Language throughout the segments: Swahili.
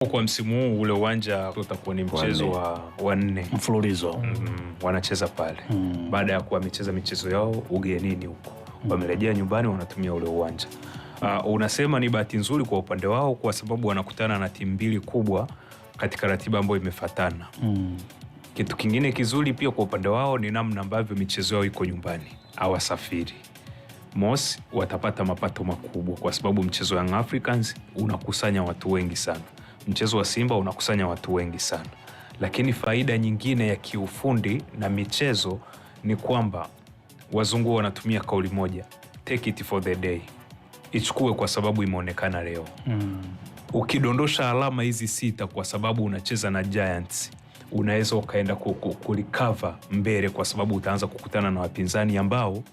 Kwa msimu huu ule uwanja utakuwa ni mchezo wa 4 mfululizo. Wanacheza pale. Baada ya kuwa wamecheza michezo yao ugenini huko. Wamerejea nyumbani wanatumia ule uwanja. Unasema ni bahati nzuri kwa upande wao kwa sababu wanakutana na timu mbili kubwa katika ratiba ambayo imefatana. Kitu kingine kizuri pia kwa upande wao ni namna ambavyo michezo yao iko nyumbani. Hawasafiri. Mosi watapata mapato makubwa kwa sababu mchezo wa Young Africans unakusanya watu wengi sana. Mchezo wa Simba unakusanya watu wengi sana. Lakini faida nyingine ya kiufundi na michezo ni kwamba wazungu wanatumia kauli moja, take it for the day. Ichukue kwa sababu imeonekana leo. Ukidondosha alama hizi 6 kwa sababu unacheza na Giants, unaweza ukaenda kulikava mbele kwa sababu utaanza kukutana na wapinzani ambao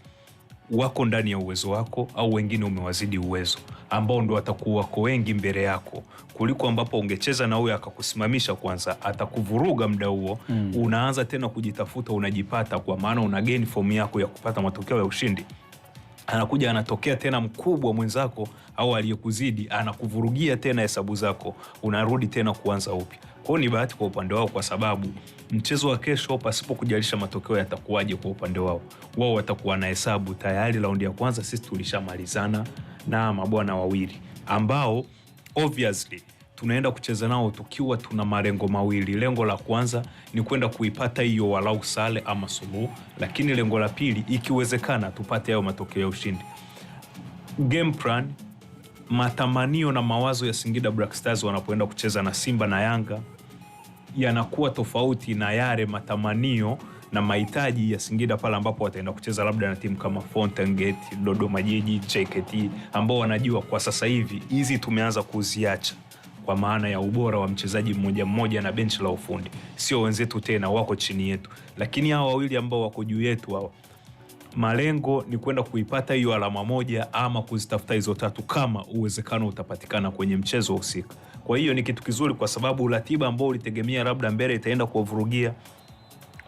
wako ndani ya uwezo wako au wengine umewazidi uwezo, ambao ndo watakuwa wako wengi mbele yako kuliko ambapo ungecheza na huyo akakusimamisha kwanza, atakuvuruga muda huo. Unaanza tena kujitafuta, unajipata kwa maana una gain form yako ya kupata matokeo ya ushindi. Anakuja anatokea tena mkubwa mwenzako au aliyekuzidi, anakuvurugia tena hesabu zako, unarudi tena kuanza upya. Kwa ni bahati kwa upande wao kwa sababu mchezo wa kesho pasipo kujalisha matokeo yatakuwaje kwa upande wao. Wao watakuwa na hesabu tayari, raundi ya kwanza sisi tulishamalizana na mabwana wawili ambao obviously tunaenda kucheza nao tukiwa tuna malengo mawili. Lengo la kwanza ni kwenda kuipata hiyo walau sale ama suluhu, lakini lengo la pili ikiwezekana tupate hayo matokeo ya ushindi. Game plan, matamanio na mawazo ya Singida Black Stars wanapoenda kucheza na Simba na Yanga yanakuwa tofauti na yale matamanio na mahitaji ya Singida pale ambapo wataenda kucheza labda na timu kama Fountain Gate, Dodoma Jiji, JKT ambao wanajua kwa sasa hivi hizi tumeanza kuziacha kwa maana ya ubora wa mchezaji mmoja mmoja na benchi la ufundi. Sio wenzetu tena, wako chini yetu. Lakini hao wawili ambao wako juu yetu hao, malengo ni kwenda kuipata hiyo alama moja ama kuzitafuta hizo 3 kama uwezekano utapatikana kwenye mchezo husika. Kwa hiyo ni kitu kizuri kwa sababu ratiba ambao ulitegemea labda mbele itaenda kuwavurugia,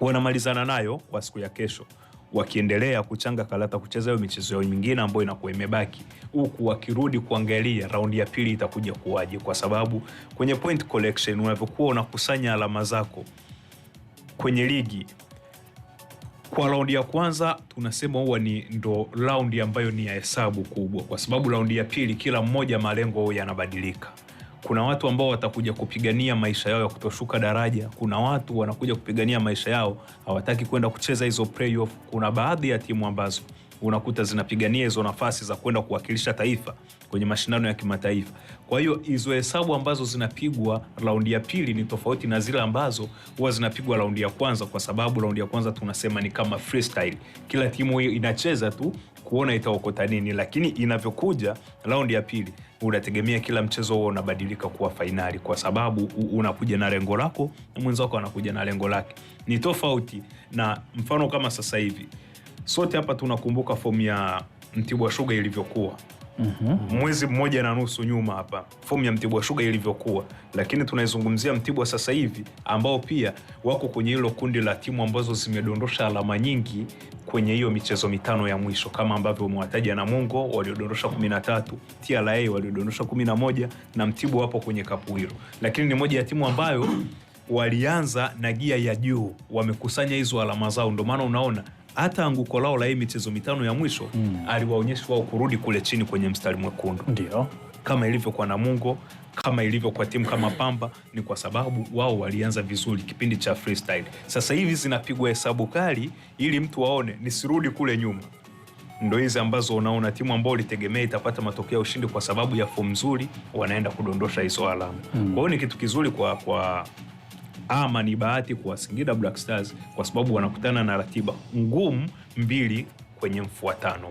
wanamalizana nayo kwa siku ya kesho, wakiendelea kuchanga kalata kucheza hiyo michezo yao mingine ambayo inakuwa imebaki, huku wakirudi kuangalia raundi ya pili itakuja kuwaje, kwa sababu kwenye point collection unavyokuwa unakusanya alama zako kwenye ligi kwa raundi ya kwanza tunasema huwa ni ndo raundi ambayo ni ya hesabu kubwa, kwa sababu raundi ya pili kila mmoja malengo yanabadilika. Kuna watu ambao watakuja kupigania maisha yao ya kutoshuka daraja. Kuna watu wanakuja kupigania maisha yao hawataki kwenda kucheza hizo playoff. Kuna baadhi ya timu ambazo unakuta zinapigania hizo nafasi za kwenda kuwakilisha taifa kwenye mashindano ya kimataifa. Kwa hiyo hizo hesabu ambazo zinapigwa raundi ya pili ni tofauti na zile ambazo huwa zinapigwa raundi ya kwanza, kwa sababu raundi ya kwanza tunasema ni kama freestyle. Kila timu inacheza tu kuona itaokota nini, lakini inavyokuja raundi ya pili unategemea kila mchezo huo unabadilika kuwa fainali, kwa sababu unakuja na lengo lako na mwenzako anakuja na lengo lake. Ni tofauti na mfano kama sasa hivi sote hapa tunakumbuka fomu ya Mtibwa Sugar ilivyokuwa. Mwezi mmoja na nusu nyuma hapa fomu ya Mtibwa Sugar ilivyokuwa, lakini tunaizungumzia Mtibwa sasa hivi ambao pia wako kwenye hilo kundi la timu ambazo zimedondosha alama nyingi kwenye hiyo michezo 5 ya mwisho, kama ambavyo umewataja Namungo waliodondosha 13, TRA waliodondosha 11 na Mtibwa wapo kwenye kapu hilo. Lakini ni moja ya timu ambayo walianza na gia ya juu, wamekusanya hizo alama zao, ndio maana unaona hata anguko lao la hii michezo 5 ya mwisho aliwaonyesha wao kurudi kule chini kwenye mstari mwekundu. Ndio kama ilivyo kwa Namungo, kama ilivyo kwa timu kama Pamba, ni kwa sababu wao walianza vizuri kipindi cha freestyle. Sasa hivi zinapigwa hesabu kali ili mtu waone nisirudi kule nyuma. Ndio hizi ambazo unaona timu ambao ulitegemea itapata matokeo ya ushindi kwa sababu ya fomu nzuri wanaenda kudondosha hizo alama. Kwa hiyo ni kitu kizuri ama ni bahati kwa Singida Black Stars kwa sababu wanakutana na ratiba ngumu mbili kwenye mfuatano.